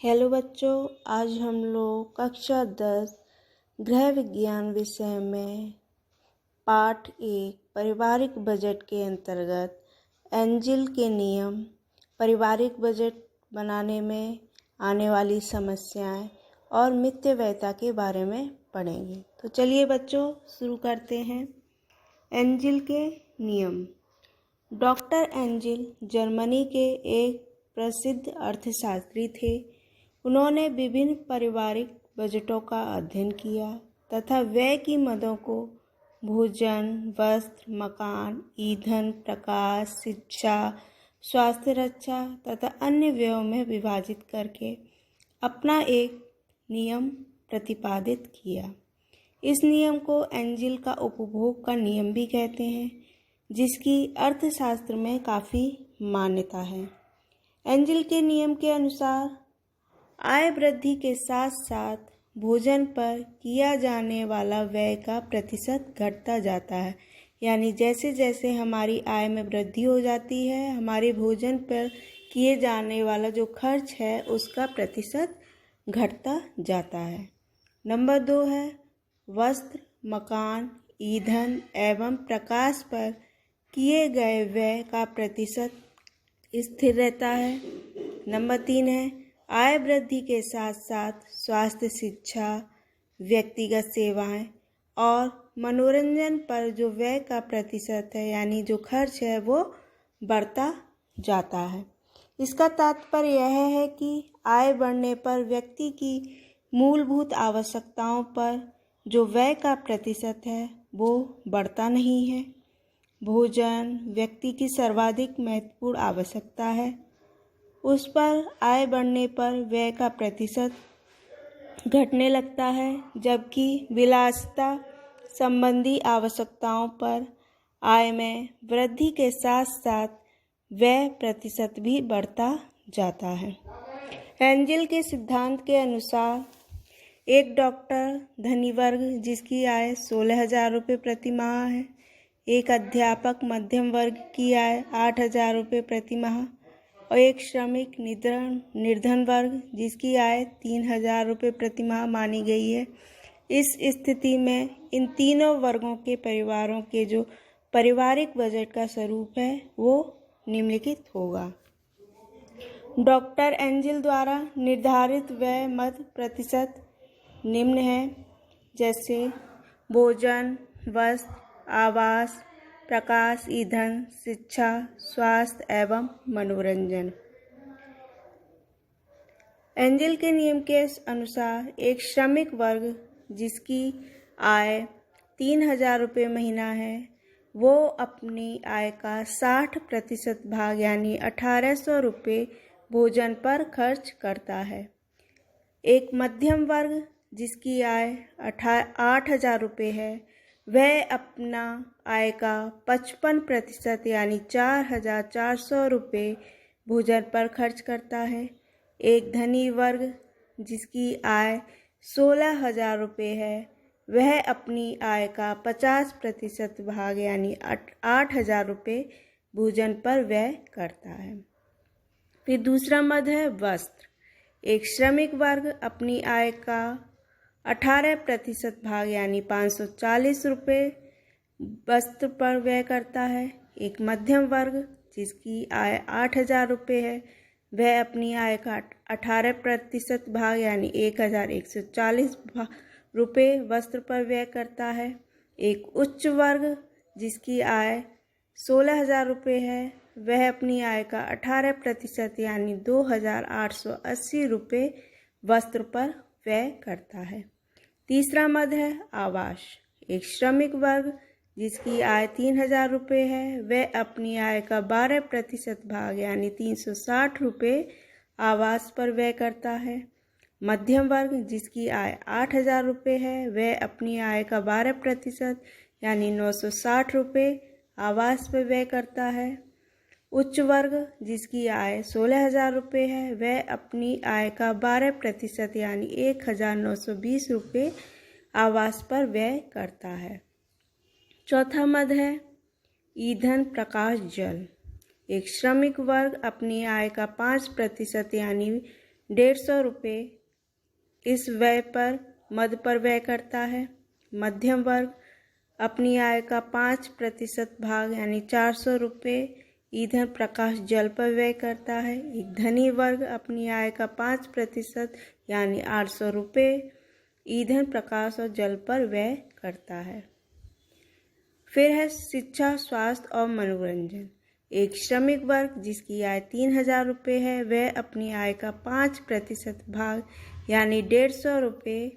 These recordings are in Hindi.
हेलो बच्चों, आज हम लोग कक्षा 10 गृह विज्ञान विषय में पाठ 1 पारिवारिक बजट के अंतर्गत एंजिल के नियम, पारिवारिक बजट बनाने में आने वाली समस्याएं और मितव्ययिता के बारे में पढ़ेंगे। तो चलिए बच्चों शुरू करते हैं। एंजिल के नियम। डॉक्टर एंजिल जर्मनी के एक प्रसिद्ध अर्थशास्त्री थे। उन्होंने विभिन्न पारिवारिक बजटों का अध्ययन किया तथा व्यय की मदों को भोजन, वस्त्र, मकान, ईंधन, प्रकाश, शिक्षा, स्वास्थ्य रक्षा तथा अन्य व्ययों में विभाजित करके अपना एक नियम प्रतिपादित किया। इस नियम को एंजिल का उपभोग का नियम भी कहते हैं, जिसकी अर्थशास्त्र में काफ़ी मान्यता है। एंजिल के नियम के अनुसार आय वृद्धि के साथ साथ भोजन पर किया जाने वाला व्यय का प्रतिशत घटता जाता है। यानी जैसे जैसे हमारी आय में वृद्धि हो जाती है, हमारे भोजन पर किए जाने वाला जो खर्च है उसका प्रतिशत घटता जाता है। नंबर 2 है वस्त्र, मकान, ईंधन एवं प्रकाश पर किए गए व्यय का प्रतिशत स्थिर रहता है। नंबर 3 है आय वृद्धि के साथ साथ स्वास्थ्य, शिक्षा, व्यक्तिगत सेवाएं और मनोरंजन पर जो व्यय का प्रतिशत है यानी जो खर्च है वो बढ़ता जाता है। इसका तात्पर्य यह है कि आय बढ़ने पर व्यक्ति की मूलभूत आवश्यकताओं पर जो व्यय का प्रतिशत है वो बढ़ता नहीं है। भोजन व्यक्ति की सर्वाधिक महत्वपूर्ण आवश्यकता है, उस पर आय बढ़ने पर व्यय का प्रतिशत घटने लगता है, जबकि विलासिता संबंधी आवश्यकताओं पर आय में वृद्धि के साथ साथ व्यय प्रतिशत भी बढ़ता जाता है। एंजिल के सिद्धांत के अनुसार एक डॉक्टर धनी वर्ग जिसकी आय 16,000 रुपये प्रति माह है, एक अध्यापक मध्यम वर्ग की आय 8,000 रुपये प्रति माह और एक श्रमिक निर्धन वर्ग जिसकी आय 3,000 रुपये प्रति माह मानी गई है। इस स्थिति में इन तीनों वर्गों के परिवारों के जो पारिवारिक बजट का स्वरूप है वो निम्नलिखित होगा। डॉक्टर एंजिल द्वारा निर्धारित व्यय मद प्रतिशत निम्न है, जैसे भोजन, वस्त्र, आवास, प्रकाश, ईंधन, शिक्षा, स्वास्थ्य एवं मनोरंजन। एंजिल के नियम के अनुसार एक श्रमिक वर्ग जिसकी आय 3,000 रुपये महीना है वो अपनी आय का 60% भाग यानी 1,800 रुपये भोजन पर खर्च करता है। एक मध्यम वर्ग जिसकी आय 8,000 रुपये है वह अपना आय का 55% यानी 4,400 रुपये भोजन पर खर्च करता है। एक धनी वर्ग जिसकी आय 16,000 रुपये है वह अपनी आय का 50% भाग यानी 8,000 रुपये भोजन पर व्यय करता है। फिर दूसरा मद है वस्त्र। एक श्रमिक वर्ग अपनी आय का 18% भाग यानी 540 रुपये वस्त्र पर व्यय करता है। एक मध्यम वर्ग जिसकी आय 8,000 रुपये है वह अपनी आय का 18% भाग यानी 1,140 रुपये वस्त्र पर व्यय करता है। एक उच्च वर्ग जिसकी आय 16,000 रुपये है वह अपनी आय का 18% यानी 2,880 रुपये वस्त्र पर व्यय करता है। तीसरा मद है आवास। एक श्रमिक वर्ग जिसकी आय 3,000 रुपये है वह अपनी आय का 12% भाग यानी 360 रुपये आवास पर व्यय करता है। मध्यम वर्ग जिसकी आय 8,000 रुपये है वह अपनी आय का 12% यानी 960 रुपये आवास पर व्यय करता है। उच्च वर्ग जिसकी आय 16,000 रुपये है वह अपनी आय का 12% यानी 1,920 रुपये आवास पर व्यय करता है। चौथा मद है ईंधन, प्रकाश, जल। एक श्रमिक वर्ग अपनी आय का 5% यानी 150 रुपये इस व्यय पर मद पर व्यय करता है। मध्यम वर्ग अपनी आय का 5% भाग यानी 400 रुपये ईंधन प्रकाश जल पर व्यय करता है। एक धनी वर्ग अपनी आय का 5% यानी 800 रुपये ईंधन प्रकाश और जल पर व्यय करता है। फिर है शिक्षा, स्वास्थ्य और मनोरंजन। एक श्रमिक वर्ग जिसकी आय 3000 रुपये है, वह अपनी आय का 5% भाग यानी 150 रुपये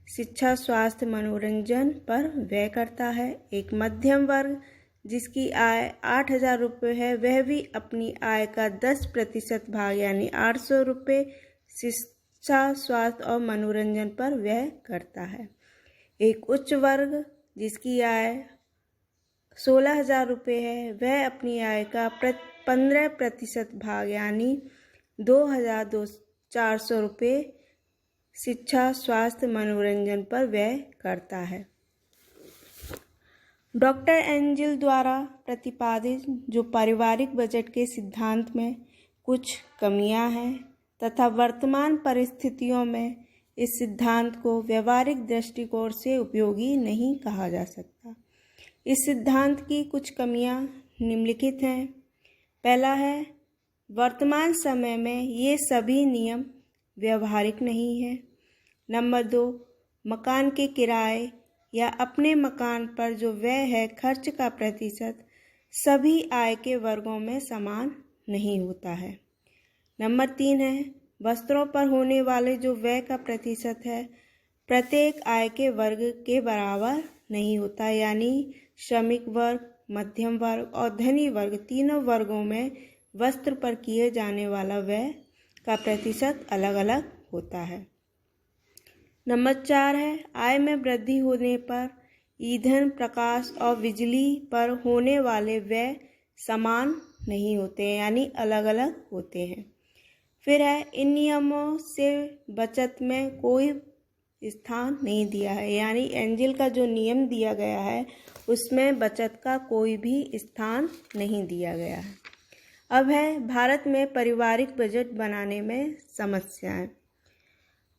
शिक्षा, स्वास्थ्य, मनोरंजन पर व्यय करता है। एक मध्यम वर्ग जिसकी आय 8000 रुपये है, वह भी अपनी आय का 10% भाग यानी 800 रुपये शिक्षा, स्वास्थ्य और मनोरंजन पर व्यय करता है। एक उच्च वर्ग जिसकी आय 16000 रुपये है, वह अपनी आय का 15% भाग यानी 2400 रुपये शिक्षा, स्वास्थ्य, मनोरंजन पर व्यय करता है। डॉक्टर एंजिल द्वारा प्रतिपादित जो पारिवारिक बजट के सिद्धांत में कुछ कमियां हैं तथा वर्तमान परिस्थितियों में इस सिद्धांत को व्यवहारिक दृष्टिकोण से उपयोगी नहीं कहा जा सकता। इस सिद्धांत की कुछ कमियां निम्नलिखित हैं। पहला है, वर्तमान समय में ये सभी नियम व्यवहारिक नहीं है। नंबर 2, मकान के किराए या अपने मकान पर जो व्यय है खर्च का प्रतिशत सभी आय के वर्गों में समान नहीं होता है। नंबर 3 है, वस्त्रों पर होने वाले जो व्यय का प्रतिशत है प्रत्येक आय के वर्ग के बराबर नहीं होता, यानी श्रमिक वर्ग, मध्यम वर्ग और धनी वर्ग तीनों वर्गों में वस्त्र पर किए जाने वाला व्यय का प्रतिशत अलग अलग होता है। नंबर 4 है, आय में वृद्धि होने पर ईंधन, प्रकाश और बिजली पर होने वाले व्यय समान नहीं होते हैं, यानी अलग अलग होते हैं। फिर है, इन नियमों से बचत में कोई स्थान नहीं दिया है, यानी एंजिल का जो नियम दिया गया है उसमें बचत का कोई भी स्थान नहीं दिया गया है। अब है भारत में पारिवारिक बजट बनाने में समस्याएं।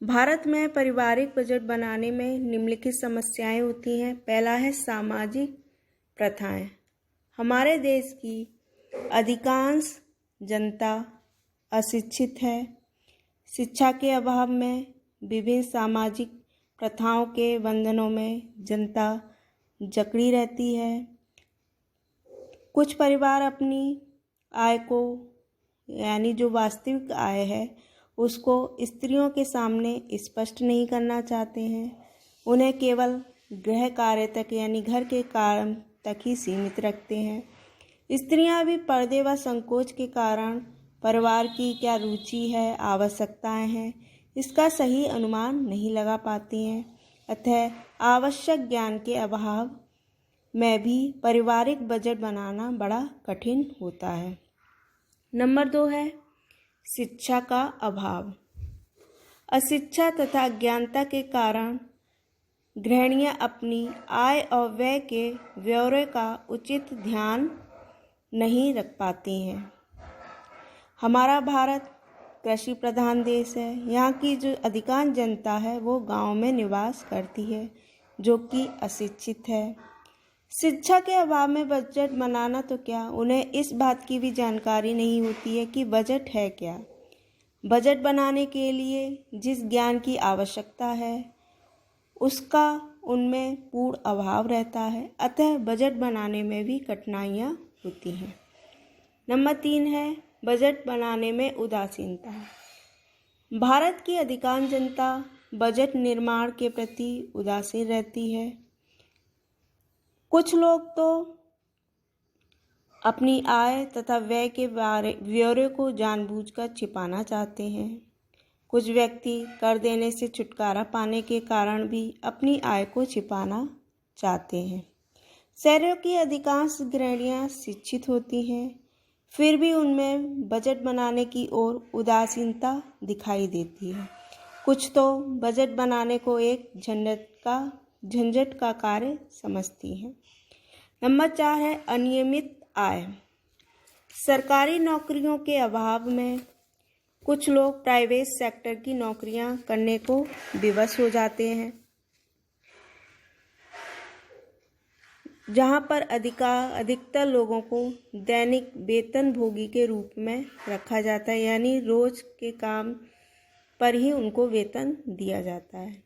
भारत में पारिवारिक बजट बनाने में निम्नलिखित समस्याएं होती हैं। पहला है सामाजिक प्रथाएं। हमारे देश की अधिकांश जनता अशिक्षित है। शिक्षा के अभाव में विभिन्न सामाजिक प्रथाओं के बंधनों में जनता जकड़ी रहती है। कुछ परिवार अपनी आय को यानी जो वास्तविक आय है उसको स्त्रियों के सामने स्पष्ट नहीं करना चाहते हैं। उन्हें केवल गृह कार्य तक यानी घर के काम तक ही सीमित रखते हैं। स्त्रियां भी पर्दे व संकोच के कारण परिवार की क्या रुचि है, आवश्यकताएं हैं, इसका सही अनुमान नहीं लगा पाती हैं। अतः आवश्यक ज्ञान के अभाव में भी पारिवारिक बजट बनाना बड़ा कठिन होता है। नंबर 2 है शिक्षा का अभाव। अशिक्षा तथा अज्ञानता के कारण गृहिणियां अपनी आय और व्यय के ब्यौरे का उचित ध्यान नहीं रख पाती हैं। हमारा भारत कृषि प्रधान देश है। यहाँ की जो अधिकांश जनता है वो गांव में निवास करती है, जो कि अशिक्षित है। शिक्षा के अभाव में बजट बनाना तो क्या, उन्हें इस बात की भी जानकारी नहीं होती है कि बजट है क्या। बजट बनाने के लिए जिस ज्ञान की आवश्यकता है उसका उनमें पूर्ण अभाव रहता है। अतः बजट बनाने में भी कठिनाइयाँ होती हैं। नंबर 3 है बजट बनाने में उदासीनता। भारत की अधिकांश जनता बजट निर्माण के प्रति उदासीन रहती है। कुछ लोग तो अपनी आय तथा व्यय के ब्यौरे को जानबूझकर छिपाना चाहते हैं। कुछ व्यक्ति कर देने से छुटकारा पाने के कारण भी अपनी आय को छिपाना चाहते हैं। शहरों की अधिकांश गृहिणियां शिक्षित होती हैं, फिर भी उनमें बजट बनाने की ओर उदासीनता दिखाई देती है। कुछ तो बजट बनाने को एक झंझट का कार्य समझती हैं। नंबर 4 है अनियमित आय। सरकारी नौकरियों के अभाव में कुछ लोग प्राइवेट सेक्टर की नौकरियां करने को विवश हो जाते हैं, जहां पर अधिकतर लोगों को दैनिक वेतनभोगी के रूप में रखा जाता है, यानी रोज के काम पर ही उनको वेतन दिया जाता है।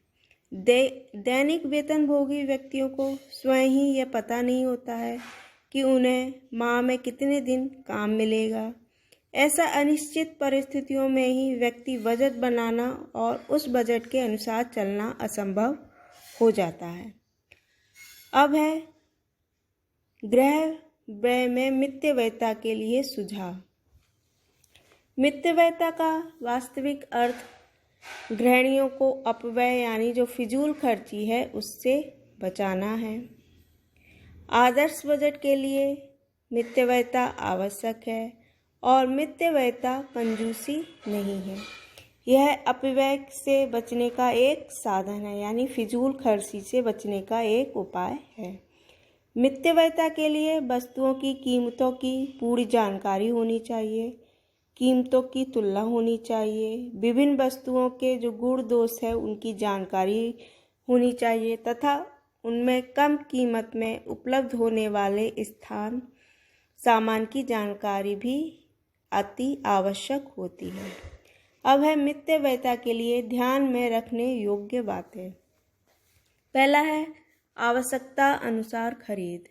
दैनिक वेतनभोगी व्यक्तियों को स्वयं ही यह पता नहीं होता है कि उन्हें माह में कितने दिन काम मिलेगा। ऐसा अनिश्चित परिस्थितियों में ही व्यक्ति बजट बनाना और उस बजट के अनुसार चलना असंभव हो जाता है। अब है गृह व्यय में मितव्ययता के लिए सुझाव। मितव्ययता का वास्तविक अर्थ गृहिणियों को अपव्यय यानी जो फिजूल खर्ची है उससे बचाना है। आदर्श बजट के लिए मितव्ययता आवश्यक है और मितव्ययता कंजूसी नहीं है। यह अपव्यय से बचने का एक साधन है, यानी फिजूल खर्ची से बचने का एक उपाय है। मितव्ययता के लिए वस्तुओं की कीमतों की पूरी जानकारी होनी चाहिए, कीमतों की तुलना होनी चाहिए, विभिन्न वस्तुओं के जो गुण दोष है उनकी जानकारी होनी चाहिए तथा उनमें कम कीमत में उपलब्ध होने वाले स्थान सामान की जानकारी भी अति आवश्यक होती है। अब है मितव्ययता के लिए ध्यान में रखने योग्य बातें। पहला है आवश्यकता अनुसार खरीद।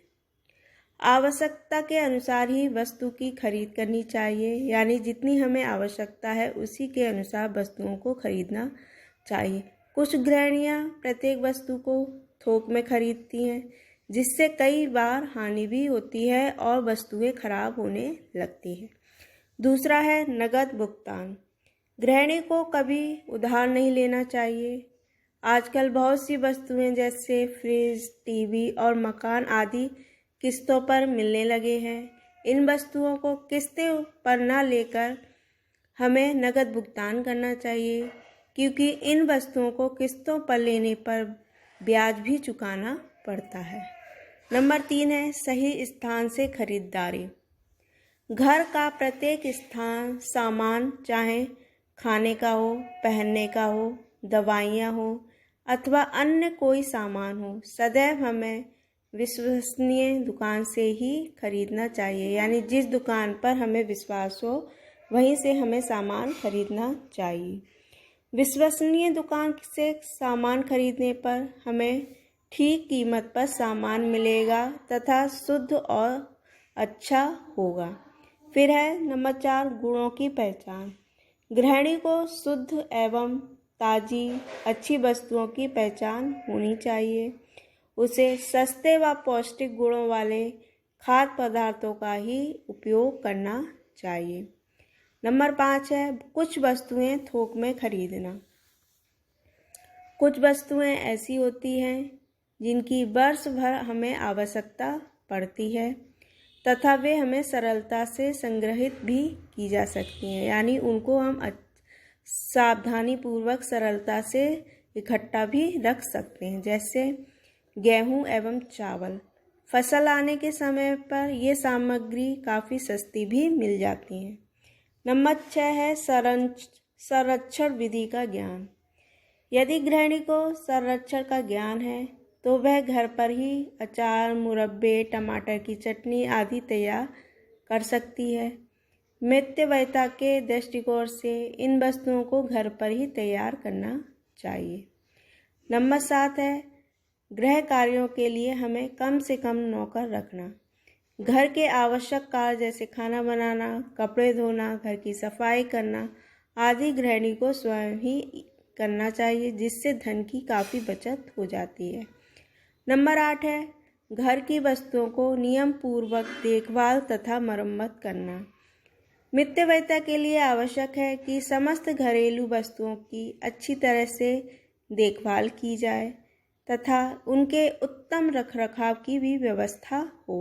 आवश्यकता के अनुसार ही वस्तु की खरीद करनी चाहिए, यानी जितनी हमें आवश्यकता है उसी के अनुसार वस्तुओं को खरीदना चाहिए। कुछ गृहिणियां प्रत्येक वस्तु को थोक में खरीदती हैं, जिससे कई बार हानि भी होती है और वस्तुएं खराब होने लगती हैं। दूसरा है नगद भुगतान। गृहिणी को कभी उधार नहीं लेना चाहिए। आजकल बहुत सी वस्तुएं जैसे फ्रिज, टीवी और मकान आदि किस्तों पर मिलने लगे हैं। इन वस्तुओं को किस्तें पर न लेकर हमें नगद भुगतान करना चाहिए, क्योंकि इन वस्तुओं को किस्तों पर लेने पर ब्याज भी चुकाना पड़ता है। नंबर 3 है सही स्थान से खरीदारी। घर का प्रत्येक सामान, चाहे खाने का हो, पहनने का हो, दवाइयाँ हो अथवा अन्य कोई सामान हो, सदैव हमें विश्वसनीय दुकान से ही खरीदना चाहिए, यानी जिस दुकान पर हमें विश्वास हो वहीं से हमें सामान खरीदना चाहिए। विश्वसनीय दुकान से सामान खरीदने पर हमें ठीक कीमत पर सामान मिलेगा तथा शुद्ध और अच्छा होगा। फिर है नंबर 4 गुणों की पहचान। गृहिणी को शुद्ध एवं ताजी अच्छी वस्तुओं की पहचान होनी चाहिए। उसे सस्ते व पौष्टिक गुणों वाले खाद्य पदार्थों का ही उपयोग करना चाहिए। नंबर 5 है कुछ वस्तुएं थोक में खरीदना। कुछ वस्तुएं ऐसी होती हैं जिनकी वर्ष भर हमें आवश्यकता पड़ती है तथा वे हमें सरलता से संग्रहित भी की जा सकती हैं, यानी उनको हम सावधानी पूर्वक सरलता से इकट्ठा भी रख सकते हैं। जैसे गेहूं एवं चावल, फसल आने के समय पर ये सामग्री काफ़ी सस्ती भी मिल जाती हैं। नंबर 6 है संरक्षण विधि का ज्ञान। यदि गृहिणी को संरक्षण का ज्ञान है तो वह घर पर ही अचार, मुरब्बे, टमाटर की चटनी आदि तैयार कर सकती है। मितव्ययता के दृष्टिकोण से इन वस्तुओं को घर पर ही तैयार करना चाहिए। नंबर 7 है गृह कार्यों के लिए हमें कम से कम नौकर रखना। घर के आवश्यक कार्य जैसे खाना बनाना, कपड़े धोना, घर की सफाई करना आदि गृहिणी को स्वयं ही करना चाहिए, जिससे धन की काफ़ी बचत हो जाती है। नंबर 8 है घर की वस्तुओं को नियम पूर्वक देखभाल तथा मरम्मत करना। मितव्ययता के लिए आवश्यक है कि समस्त घरेलू वस्तुओं की अच्छी तरह से देखभाल की जाए तथा उनके उत्तम रखरखाव की भी व्यवस्था हो।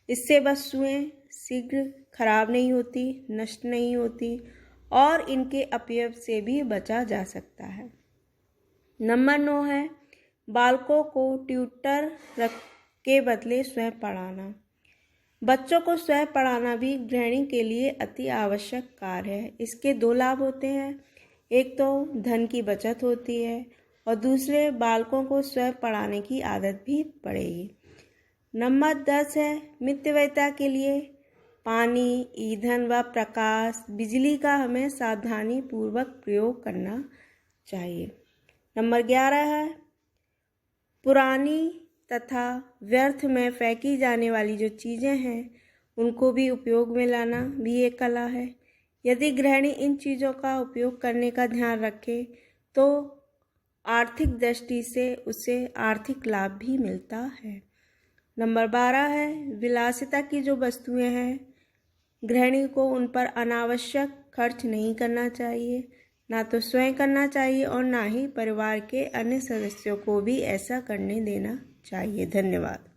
इससे वस्तुएं शीघ्र खराब नहीं होती, नष्ट नहीं होती और इनके अपव्यय से भी बचा जा सकता है। नंबर 9 है बालकों को ट्यूटर के बदले स्वयं पढ़ाना। बच्चों को स्वयं पढ़ाना भी गृहिणी के लिए अति आवश्यक कार्य है। इसके 2 लाभ होते हैं। एक तो धन की बचत होती है और दूसरे बालकों को स्वयं पढ़ाने की आदत भी पड़ेगी। नंबर 10 है मितव्ययिता के लिए पानी, ईंधन व प्रकाश, बिजली का हमें सावधानी पूर्वक प्रयोग करना चाहिए। नंबर 11 है पुरानी तथा व्यर्थ में फेंकी जाने वाली जो चीज़ें हैं उनको भी उपयोग में लाना भी एक कला है। यदि गृहिणी इन चीज़ों का उपयोग करने का ध्यान रखे तो आर्थिक दृष्टि से उसे आर्थिक लाभ भी मिलता है। नंबर 12 है विलासिता की जो वस्तुएं हैं गृहिणी को उन पर अनावश्यक खर्च नहीं करना चाहिए, ना तो स्वयं करना चाहिए और ना ही परिवार के अन्य सदस्यों को भी ऐसा करने देना चाहिए। धन्यवाद।